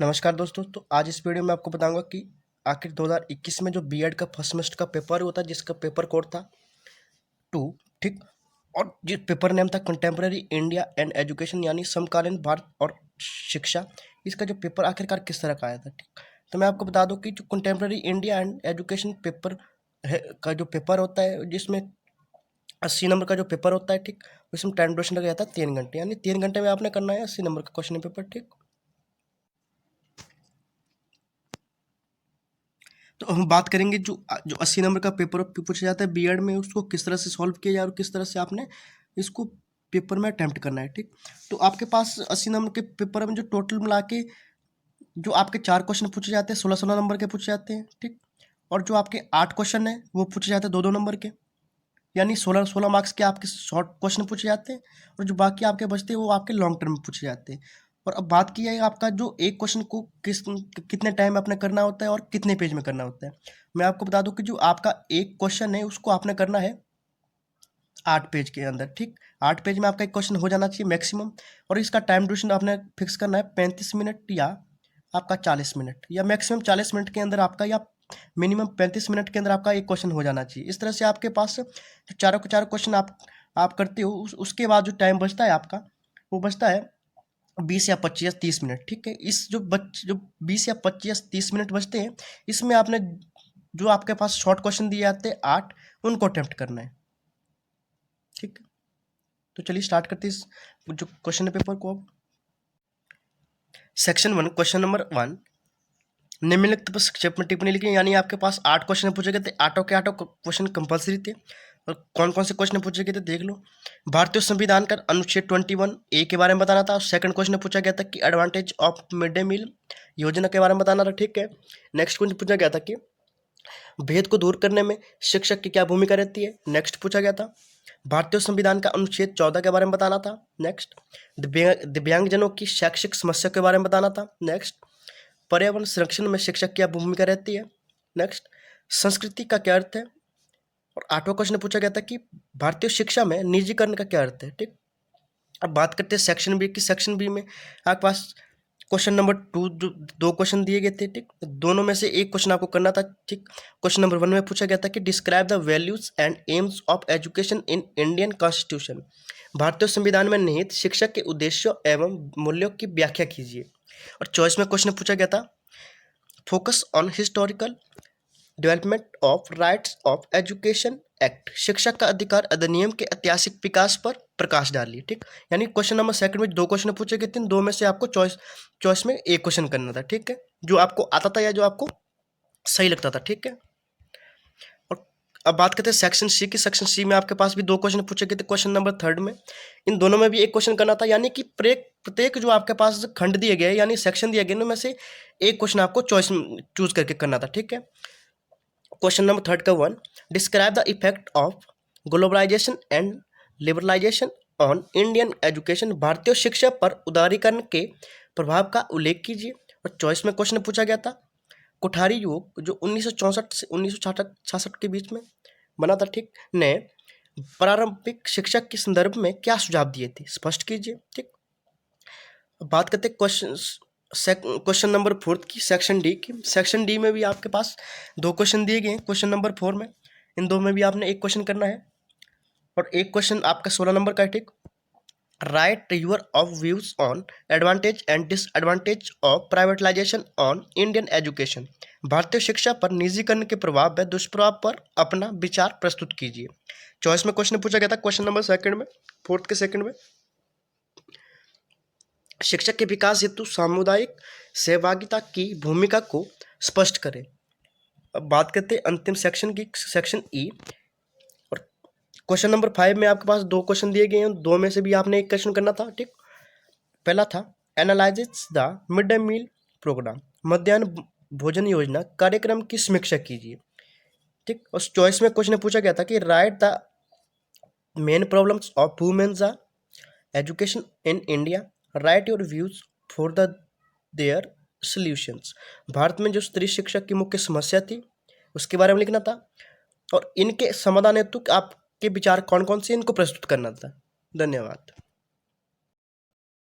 नमस्कार दोस्तों। तो आज इस वीडियो में आपको बताऊंगा कि आखिर 2021 में जो बीएड का फर्स्ट सेमेस्टर का पेपर होता है, जिसका पेपर कोड था 2, ठीक, और जिस पेपर नेम था कंटेम्प्रेरी इंडिया एंड एजुकेशन, यानी समकालीन भारत और शिक्षा। इसका जो पेपर आखिरकार किस तरह का आया था, ठीक। तो मैं आपको बता दूं कि जो contemporary India and education paper है का जो पेपर होता है, जिसमें 80 नंबर का जो पेपर होता है, ठीक, उसमें टाइम ड्यूरेशन लग जाता है 3 घंटे, यानी 3 घंटे में आपने करना है 80 नंबर का क्वेश्चन पेपर, ठीक। तो हम बात करेंगे जो जो 80 नंबर का पेपर पूछा जाता है बीएड में, उसको किस तरह से सॉल्व किया जाए और किस तरह से आपने इसको पेपर में अटेम्प्ट करना है, ठीक। तो आपके पास 80 नंबर के पेपर में जो टोटल मिला के जो आपके 4 क्वेश्चन पूछे जाते हैं, 16-16 नंबर के पूछे जाते हैं, ठीक। और जो आपके 8 क्वेश्चन है वो पूछे जाते हैं 2-2 नंबर के, यानी 16-16 मार्क्स के आपके शॉर्ट क्वेश्चन पूछे जाते हैं। और जो बाकी आपके बचते हैं वो आपके लॉन्ग टर्म में पूछे जाते हैं। और अब बात की जाए आपका जो एक क्वेश्चन को कितने टाइम में आपने करना होता है और कितने पेज में करना होता है। मैं आपको बता दूं कि जो आपका एक क्वेश्चन है उसको आपने करना है 8 पेज के अंदर, ठीक। 8 पेज में आपका एक क्वेश्चन हो जाना चाहिए मैक्सिमम। और इसका टाइम ड्यूरेशन आपने फिक्स करना है 35 मिनट या आपका 40 मिनट, या मैक्सिमम 40 मिनट के अंदर आपका, या मिनिमम 35 मिनट के अंदर आपका एक क्वेश्चन हो जाना चाहिए। इस तरह से आपके पास जो चारों के चारों क्वेश्चन आप करते हो, उसके बाद जो टाइम बचता है आपका, वो बचता है 20 या 25 या 30 मिनट, ठीक है। इस जो 20 या 25 या 30 मिनट बचते हैं, इसमें आपने जो आपके पास शॉर्ट क्वेश्चन दिए जाते हैं 8, उनको अटेम्प्ट करना है, ठीक। तो चलिए स्टार्ट करते हैं इस जो क्वेश्चन पेपर को। सेक्शन 1, क्वेश्चन नंबर 1, निम्नलिखित पर संक्षेप में टिप्पणी लिखी। यानी आपके पास 8 क्वेश्चन पूछे गए थे, आठों के आठों क्वेश्चन कंपलसरी थे। और कौन कौन से क्वेश्चन पूछे गए थे देख लो। भारतीय संविधान का अनुच्छेद 21A के बारे में बताना था। सेकंड क्वेश्चन पूछा गया था कि advantage of mid day meal योजना के बारे में बताना था, ठीक है। नेक्स्ट क्वेश्चन पूछा गया था कि भेद को दूर करने में शिक्षक की क्या भूमिका रहती है। नेक्स्ट पूछा गया था भारतीय संविधान का अनुच्छेद 14 के बारे में बताना था। नेक्स्ट दिव्यांगजनों की शैक्षिक समस्या के बारे में बताना था। नेक्स्ट पर्यावरण संरक्षण में शिक्षक की क्या भूमिका रहती है। नेक्स्ट संस्कृति का क्या अर्थ है। और 8वां क्वेश्चन पूछा गया था कि भारतीय शिक्षा में निजीकरण का क्या अर्थ है, ठीक। अब बात करते हैं सेक्शन बी की। सेक्शन बी में आपके पास क्वेश्चन नंबर 2 जो 2 क्वेश्चन दिए गए थे, ठीक। दोनों में से एक क्वेश्चन आपको करना था, ठीक। क्वेश्चन नंबर 1 में पूछा गया था कि describe the values and AIIMS of education in Indian constitution. भारतीय संविधान में निहित शिक्षा के उद्देश्यों एवं मूल्यों की व्याख्या कीजिए। और चॉइस में क्वेश्चन पूछा गया था focus on historical development of rights of education act, शिक्षा का अधिकार अधिनियम के ऐतिहासिक विकास पर प्रकाश डालिए, ठीक। यानी क्वेश्चन नंबर सेकंड में 2 क्वेश्चन पूछे गए थे, दो में से आपको चॉइस में एक क्वेश्चन करना था, ठीक है, जो आपको आता था या जो आपको सही लगता था, ठीक है। और अब बात करते हैं सेक्शन सी की। सेक्शन सी में आपके पास भी 2 क्वेश्चन पूछे गए थे। क्वेश्चन नंबर 3 में इन दोनों में भी एक क्वेश्चन करना था, यानी कि प्रत्येक जो आपके पास खंड दिए गए यानी सेक्शन दिए गए उनमें से एक क्वेश्चन आपको चॉइस चूज करके करना था, ठीक है। क्वेश्चन नंबर 3 का 1, describe the effect of globalisation and liberalisation on Indian education, भारतीय शिक्षा पर उदारीकरण के प्रभाव का उल्लेख कीजिए। और चॉइस में क्वेश्चन पूछा गया था कोठारी योग जो 1964 से 1966 के बीच में बना था, ठीक, ने प्रारंभिक शिक्षा के संदर्भ में क्या सुझाव दिए थे, स्पष्ट कीजिए, ठीक। अब बात करते हैं क्वेश्चन नंबर 4 की, सेक्शन डी की। सेक्शन डी में भी आपके पास 2 क्वेश्चन दिए गए हैं। क्वेश्चन नंबर 4 में इन दो में भी आपने एक क्वेश्चन करना है और एक क्वेश्चन आपका 16 नंबर का है, ठीक। Write your of views on advantage and disadvantage of privatisation on Indian education, भारतीय शिक्षा पर निजीकरण के प्रभाव व दुष्प्रभाव पर अपना विचार प्रस्तुत कीजिए। चॉइस में क्वेश्चन पूछा गया था क्वेश्चन नंबर सेकंड में, 4th के सेकंड में, शिक्षक के विकास हेतु सामुदायिक सहभागिता की भूमिका को स्पष्ट करें। अब बात करते हैं अंतिम सेक्शन की, सेक्शन ई। और क्वेश्चन नंबर 5 में आपके पास 2 क्वेश्चन दिए गए हैं, दो में से भी आपने एक क्वेश्चन करना था, ठीक। पहला था analyse the mid day meal programme, मध्याह्न भोजन योजना कार्यक्रम की समीक्षा कीजिए, ठीक। उस चॉइस में क्वेश्चन पूछा गया था कि write the main problems of women's education in India, write your views for the their solutions, भारत में जो स्त्री शिक्षा की मुख्य समस्या थी उसके बारे में लिखना था और इनके समाधान हेतु आपके विचार कौन कौन से इनको प्रस्तुत करना था। धन्यवाद।